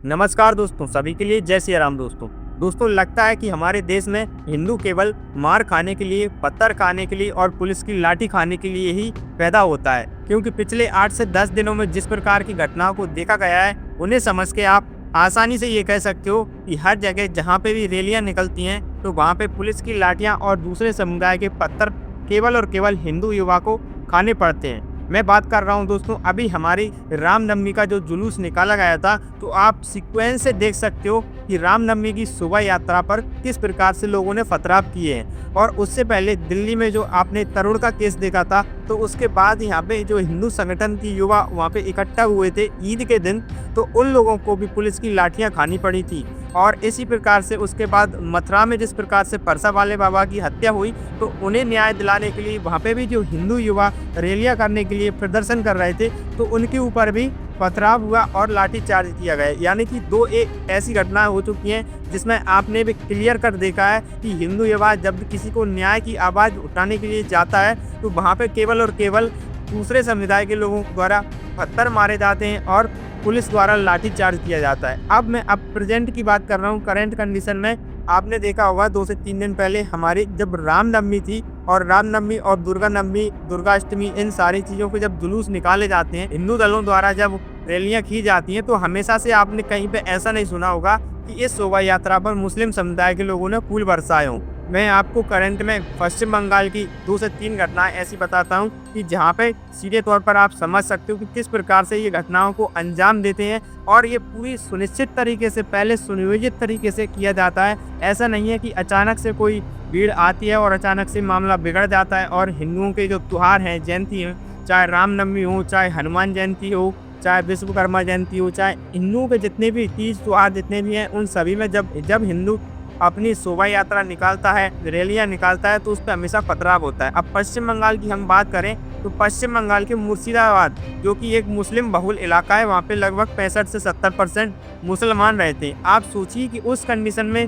नमस्कार दोस्तों, सभी के लिए जय श्री राम। दोस्तों लगता है कि हमारे देश में हिंदू केवल मार खाने के लिए, पत्थर खाने के लिए और पुलिस की लाठी खाने के लिए ही पैदा होता है, क्योंकि पिछले 8 से 10 दिनों में जिस प्रकार की घटनाओं को देखा गया है, उन्हें समझ के आप आसानी से ये कह सकते हो कि हर जगह जहाँ पे भी रैलियाँ निकलती हैं तो वहाँ पे पुलिस की लाठियाँ और दूसरे समुदाय के पत्थर केवल और केवल हिंदू युवा को खाने पड़ते हैं। मैं बात कर रहा हूं दोस्तों, अभी हमारी रामनवमी का जो जुलूस निकाला गया था, तो आप सीक्वेंस से देख सकते हो कि रामनवमी की शोभा यात्रा पर किस प्रकार से लोगों ने पथराव किए हैं। और उससे पहले दिल्ली में जो आपने तरुण का केस देखा था, तो उसके बाद यहाँ पे जो हिंदू संगठन की युवा वहाँ पे इकट्ठा हुए थे ईद के दिन, तो उन लोगों को भी पुलिस की लाठियाँ खानी पड़ी थी। और इसी प्रकार से उसके बाद मथुरा में जिस प्रकार से परसा वाले बाबा की हत्या हुई, तो उन्हें न्याय दिलाने के लिए वहाँ पे भी जो हिंदू युवा रैलियां करने के लिए प्रदर्शन कर रहे थे, तो उनके ऊपर भी पथराव हुआ और लाठीचार्ज किया गया। यानी कि एक ऐसी घटनाएं हो चुकी हैं जिसमें आपने भी क्लियर कर देखा है कि हिंदू युवा जब किसी को न्याय की आवाज़ उठाने के लिए जाता है, तो वहाँ पे केवल और केवल दूसरे समुदाय के लोगों द्वारा पत्थर मारे जाते हैं और पुलिस द्वारा लाठीचार्ज किया जाता है। अब मैं प्रेजेंट की बात कर रहा हूँ, करंट कंडीशन में। आपने देखा होगा 2 से 3 दिन पहले हमारी जब रामनवमी थी, और रामनवमी और दुर्गानवमी, दुर्गाष्टमी, इन सारी चीज़ों के जब जुलूस निकाले जाते हैं, हिंदू दलों द्वारा जब रैलियाँ की जाती हैं, तो हमेशा से आपने कहीं पे ऐसा नहीं सुना होगा कि इस शोभा यात्रा पर मुस्लिम समुदाय के लोगों ने फूल बरसाए हों। मैं आपको करंट में पश्चिम बंगाल की 2 से 3 घटनाएं ऐसी बताता हूं कि जहां पे सीधे तौर पर आप समझ सकते हो कि किस प्रकार से ये घटनाओं को अंजाम देते हैं। और ये पूरी सुनिश्चित तरीके से, पहले सुनियोजित तरीके से किया जाता है। ऐसा नहीं है कि अचानक से कोई भीड़ आती है और अचानक से मामला बिगड़ जाता है। और हिंदुओं के जो त्यौहार हैं, जयंती हैं, चाहे रामनवमी हो, चाहे हनुमान जयंती हो, चाहे विश्वकर्मा जयंती हो, चाहे हिंदुओं के जितने भी तीज त्यौहार जितने भी हैं, उन सभी में जब हिंदू अपनी शोभा यात्रा निकालता है, रैलियां निकालता है, तो उस पर हमेशा पथराव होता है। अब पश्चिम बंगाल की हम बात करें तो पश्चिम बंगाल के मुर्शिदाबाद, जो कि एक मुस्लिम बहुल इलाका है, वहाँ पे लगभग 65 से 70% मुसलमान रहते हैं। आप सोचिए कि उस कंडीशन में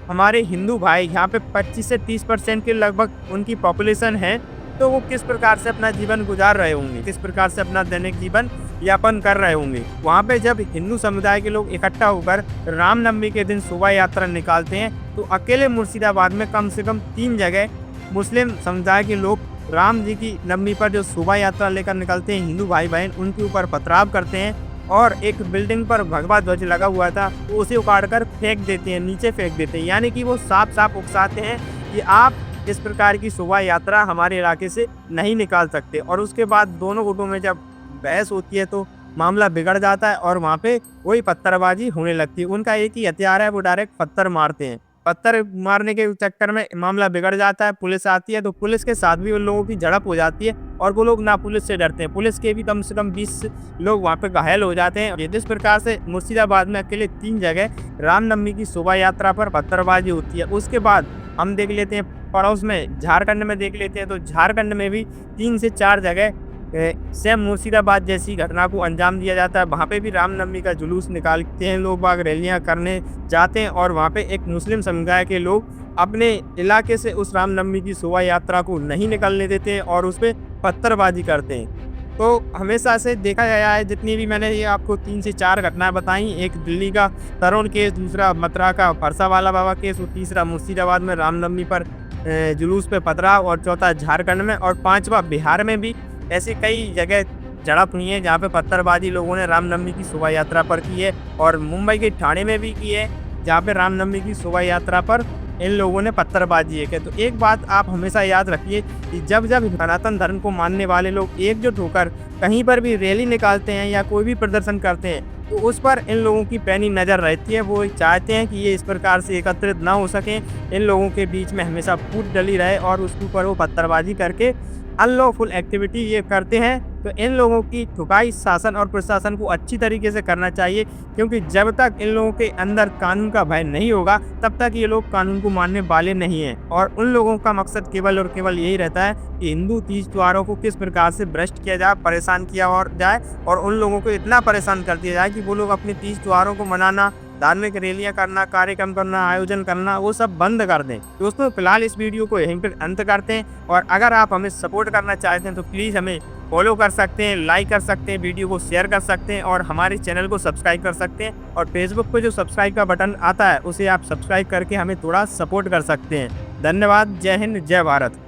हमारे हिंदू भाई यहाँ पे 25 से 30% के लगभग उनकी पॉपुलेशन है, तो वो किस प्रकार से अपना जीवन गुजार रहे होंगे, किस प्रकार से अपना दैनिक जीवन यापन कर रहे होंगे। वहाँ पे जब हिंदू समुदाय के लोग इकट्ठा होकर रामनवमी के दिन शोभा यात्रा निकालते हैं, तो अकेले मुर्शिदाबाद में कम से कम 3 जगह मुस्लिम समुदाय के लोग राम जी की नवमी पर जो शोभा यात्रा लेकर निकलते हैं, हिंदू भाई बहन उनके ऊपर पथराव करते हैं। और एक बिल्डिंग पर भगवा ध्वज लगा हुआ था, तो उसे उखाड़ कर फेंक देते हैं, नीचे फेंक देते हैं। यानी कि वो साफ साफ उकसाते हैं कि आप इस प्रकार की शोभा यात्रा हमारे इलाके से नहीं निकाल सकते। और उसके बाद दोनों गुटों में जब बहस होती है, तो मामला बिगड़ जाता है और वहाँ पे वही पत्थरबाजी होने लगती है। उनका एक ही हथियार है, वो डायरेक्ट पत्थर मारते हैं। पत्थर मारने के चक्कर में मामला बिगड़ जाता है, पुलिस आती है, तो पुलिस के साथ भी उन लोगों की झड़प हो जाती है। और वो लोग ना पुलिस से डरते हैं, पुलिस के भी कम से कम 20 लोग वहाँ पे घायल हो जाते हैं। जिस प्रकार से मुर्शिदाबाद में अकेले 3 जगह रामनवमी की शोभा यात्रा पर पत्थरबाजी होती है। उसके बाद हम देख लेते हैं पड़ोस में झारखंड में देख लेते हैं, तो झारखंड में भी 3 से 4 जगह सेम मुर्शिदाबाद जैसी घटना को अंजाम दिया जाता है। वहाँ पे भी रामनवमी का जुलूस निकालते हैं लोग, बाग रैलियाँ करने जाते हैं, और वहाँ पे एक मुस्लिम समुदाय के लोग अपने इलाके से उस रामनवमी की शोभा यात्रा को नहीं निकलने देते हैं और उस पर पत्थरबाजी करते हैं। तो हमेशा से देखा गया है, जितनी भी मैंने ये आपको 3 से 4 घटनाएं बताई, एक दिल्ली का तरुण केस, दूसरा मथुरा का परसा वाला बाबा केस, और तीसरा मुर्शिदाबाद में रामनवमी पर जुलूस पे पथराव, और चौथा झारखंड में, और 5वां बिहार में भी ऐसे कई जगह झड़प हुई है जहाँ पे पत्थरबाजी लोगों ने रामनवमी की शोभा यात्रा पर की है। और मुंबई के ठाणे में भी की है, जहाँ पे रामनवमी की शोभा यात्रा पर इन लोगों ने पत्थरबाजी है। तो एक बात आप हमेशा याद रखिए कि जब सनातन धर्म को मानने वाले लोग एकजुट होकर कहीं पर भी रैली निकालते हैं या कोई भी प्रदर्शन करते हैं, तो उस पर इन लोगों की पैनी नज़र रहती है। वो चाहते हैं कि ये इस प्रकार से एकत्रित ना हो सकें, इन लोगों के बीच में हमेशा फूट डली रहे, और उसके ऊपर वो पत्थरबाजी करके अनलॉफुल एक्टिविटी ये करते हैं। तो इन लोगों की ठुकाई शासन और प्रशासन को अच्छी तरीके से करना चाहिए, क्योंकि जब तक इन लोगों के अंदर कानून का भय नहीं होगा, तब तक ये लोग कानून को मानने वाले नहीं हैं। और उन लोगों का मकसद केवल और केवल यही रहता है कि हिंदू तीज त्योहारों को किस प्रकार से भ्रष्ट किया जाए, परेशान किया और जाए, और उन लोगों को इतना परेशान कर दिया जाए कि वो लोग अपने तीज त्योहारों को मनाना, धार्मिक रैलियां करना, कार्यक्रम करना, आयोजन करना, वो सब बंद कर दें। दोस्तों फिलहाल इस वीडियो को यहीं पर अंत करते हैं, और अगर आप हमें सपोर्ट करना चाहते हैं तो प्लीज़ हमें फॉलो कर सकते हैं, लाइक कर सकते हैं, वीडियो को शेयर कर सकते हैं और हमारे चैनल को सब्सक्राइब कर सकते हैं। और फेसबुक पे जो सब्सक्राइब का बटन आता है उसे आप सब्सक्राइब करके हमें थोड़ा सपोर्ट कर सकते हैं। धन्यवाद। जय हिंद, जय भारत।